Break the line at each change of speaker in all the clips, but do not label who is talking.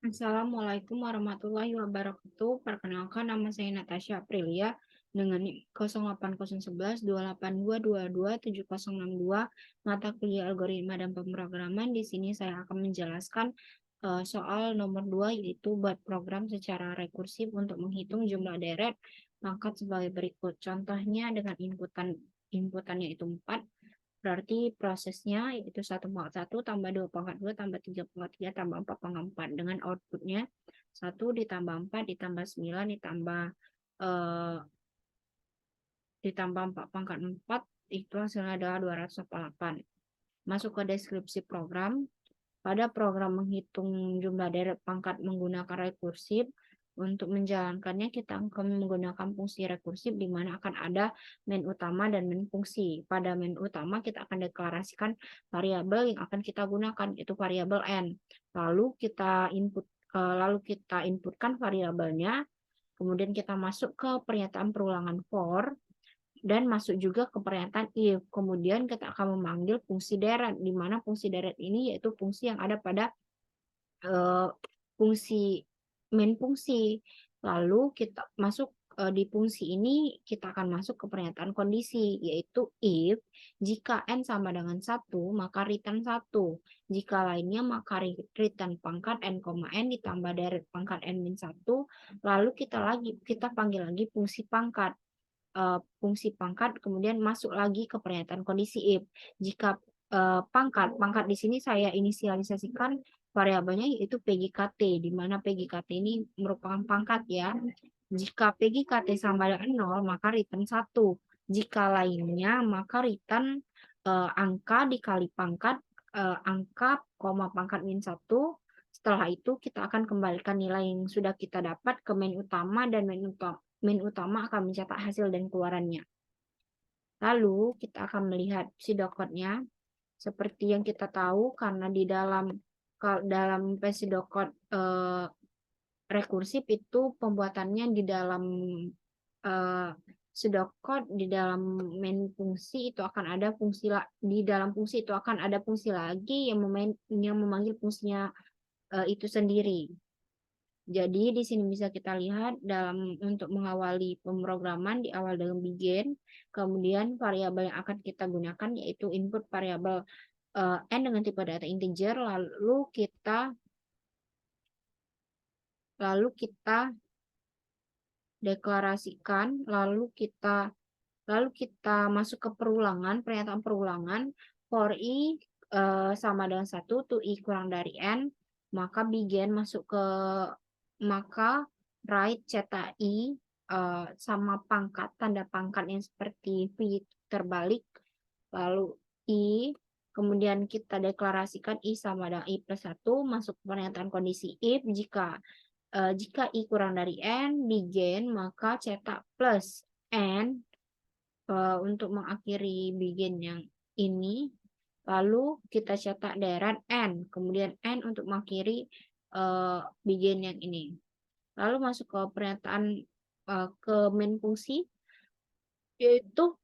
Assalamualaikum warahmatullahi wabarakatuh. Perkenalkan, nama saya Natasha Aprilia dengan NIM 08011282227062 mata kuliah algoritma dan pemrograman. Di sini saya akan menjelaskan soal nomor 2, yaitu buat program secara rekursif untuk menghitung jumlah deret pangkat sebagai berikut. Contohnya dengan inputannya itu 4. Berarti prosesnya yaitu 1 pangkat 1 tambah 2 pangkat 2 tambah 3 pangkat 3 tambah 4 pangkat 4 dengan outputnya 1 ditambah 4 ditambah 9 eh, ditambah 4 pangkat 4 itu hasilnya adalah 288. Masuk ke deskripsi program. Pada program menghitung jumlah deret pangkat menggunakan rekursif, untuk menjalankannya kita akan menggunakan fungsi rekursif di mana akan ada main utama dan main fungsi. Pada main utama kita akan deklarasikan variabel yang akan kita gunakan, yaitu variabel n. Lalu kita inputkan variabelnya, kemudian kita masuk ke pernyataan perulangan for dan masuk juga ke pernyataan if. Kemudian kita akan memanggil fungsi deret, di mana fungsi deret ini yaitu fungsi yang ada pada fungsi main fungsi. Lalu kita masuk di fungsi ini kita akan masuk ke pernyataan kondisi, yaitu if jika n sama dengan 1 maka return 1. Jika lainnya maka return pangkat n, n ditambah deret pangkat n min 1. Lalu kita panggil lagi fungsi pangkat. Fungsi pangkat kemudian masuk lagi ke pernyataan kondisi if. Jika pangkat di sini saya inisialisasikan variabelnya yaitu PGKT, di mana PGKT ini merupakan pangkat ya. Jika PGKT sama dengan 0, maka return 1. Jika lainnya, maka return angka dikali pangkat, angka, pangkat min 1. Setelah itu kita akan kembalikan nilai yang sudah kita dapat ke main utama, dan main utama akan mencetak hasil dan keluarannya. Lalu kita akan melihat pseudocode-nya. Seperti yang kita tahu, karena di dalam pseudocode rekursif itu pembuatannya di dalam pseudocode, di dalam main fungsi itu akan ada fungsi di dalam fungsi itu akan ada fungsi lagi yang memanggil fungsinya itu sendiri. Jadi di sini bisa kita lihat untuk mengawali pemrograman di awal dengan begin, kemudian variabel yang akan kita gunakan yaitu input variabel n dengan tipe data integer, lalu kita deklarasikan, lalu kita masuk ke pernyataan perulangan for i sama dengan 1 to i kurang dari n, maka begin masuk ke write cetak i sama pangkat, tanda pangkat yang seperti V terbalik, lalu i, kemudian kita deklarasikan i sama dengan i plus 1, masuk pernyataan kondisi if. Jika i kurang dari n, begin, maka cetak plus n untuk mengakhiri begin yang ini. Lalu kita cetak deret n, kemudian n untuk mengakhiri begin yang ini. Lalu masuk ke pernyataan ke main fungsi, yaitu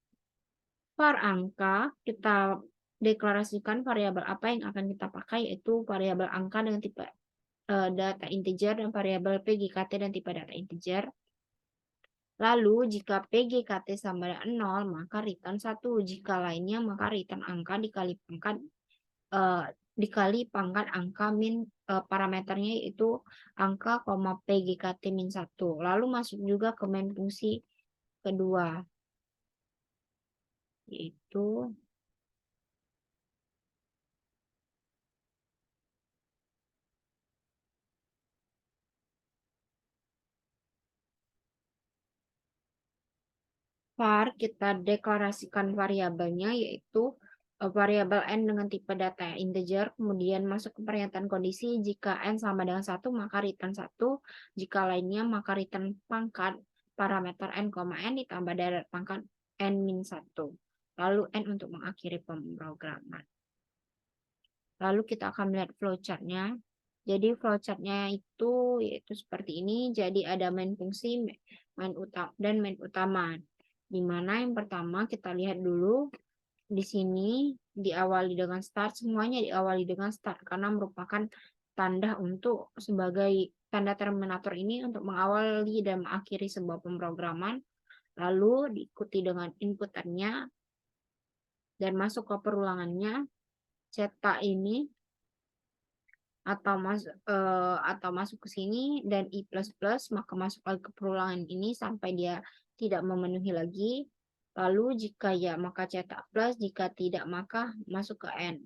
var angka. Kita deklarasikan variabel apa yang akan kita pakai, yaitu variabel angka dengan tipe data integer dan variabel PGKT dan tipe data integer. Lalu jika PGKT sama dengan 0, maka return 1. Jika lainnya, maka return angka dikali pangkat angka min parameternya yaitu angka, PGKT min 1. Lalu masuk juga ke main fungsi kedua, yaitu var. Kita deklarasikan variabelnya yaitu variabel n dengan tipe data integer, kemudian masuk ke pernyataan kondisi. Jika n sama dengan 1, maka return 1. Jika lainnya, maka return pangkat parameter n, n ditambah deret pangkat n min 1. Lalu n untuk mengakhiri pemrograman. Lalu kita akan melihat flowchart-nya. Jadi flowchart-nya itu yaitu seperti ini. Jadi ada main fungsi, main utama dan main utama. Di mana yang pertama kita lihat dulu di sini diawali dengan start, semuanya diawali dengan start karena merupakan tanda untuk sebagai tanda terminator ini untuk mengawali dan mengakhiri sebuah pemrograman, lalu diikuti dengan inputannya dan masuk ke perulangannya, cetak ini atau masuk ke sini dan i++, maka masuk lagi ke perulangan ini sampai dia tidak memenuhi lagi. Lalu jika ya maka cetak plus, jika tidak maka masuk ke N.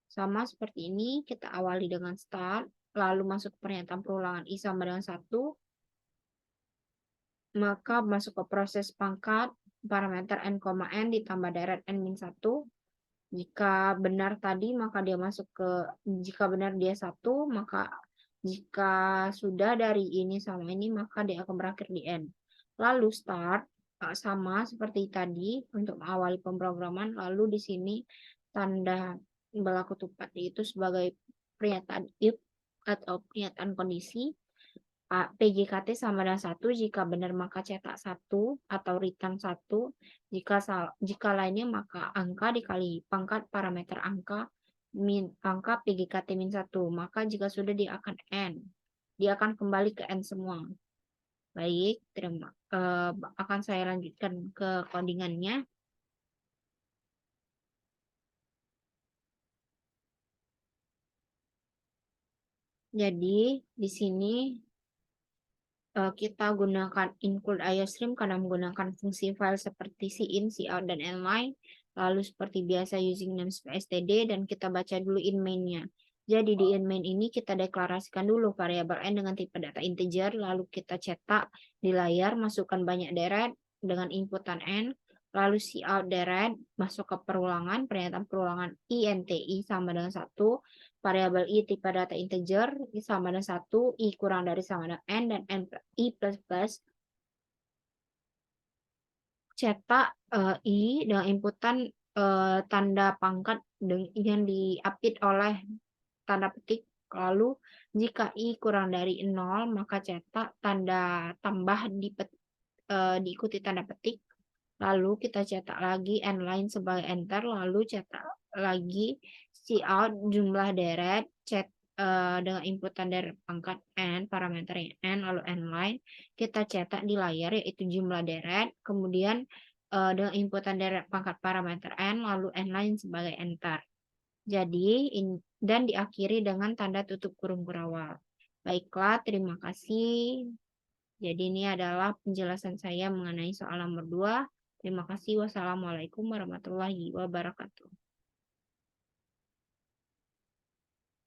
Sama seperti ini, kita awali dengan start, lalu masuk ke pernyataan perulangan i sama dengan 1, maka masuk ke proses pangkat parameter n, n ditambah deret n-1. Jika benar tadi, maka dia masuk ke, jika benar dia 1, maka jika sudah dari ini sama ini, maka dia akan berakhir di N. Lalu start, sama seperti tadi untuk mengawali pemrograman, lalu di sini tanda berlaku tupat yaitu sebagai pernyataan if atau pernyataan kondisi. PGKT sama dengan 1, jika benar maka cetak 1 atau return 1, jika lainnya maka angka dikali pangkat parameter angka angka PGKT min 1, maka jika sudah dia akan N. Dia akan kembali ke N semua. Baik, akan saya lanjutkan ke codingannya. Jadi di sini kita gunakan include IOStream karena menggunakan fungsi file seperti cin, cout, dan inline. Lalu seperti biasa using namespace std dan kita baca dulu in main-nya. Jadi di in main ini kita deklarasikan dulu variabel n dengan tipe data integer, lalu kita cetak di layar, masukkan banyak deret dengan inputan n, lalu cout deret masuk ke perulangan, pernyataan perulangan inti sama dengan 1, variabel i tipe data integer sama dengan 1, i kurang dari sama dengan n, dan i++ cetak i dengan inputan tanda pangkat yang diapit oleh tanda petik. Lalu jika i kurang dari 0, maka cetak tanda tambah diikuti tanda petik. Lalu kita cetak lagi n-line sebagai enter, lalu cetak lagi cout jumlah deret dengan inputan deret pangkat n, parameternya n, lalu n-line kita cetak di layar yaitu jumlah deret, kemudian dengan inputan deret pangkat parameter n, lalu n-line sebagai enter. Jadi dan diakhiri dengan tanda tutup kurung kurawal. Baiklah, terima kasih. Jadi ini adalah penjelasan saya mengenai soal nomor 2. Terima kasih. Wassalamualaikum warahmatullahi wabarakatuh.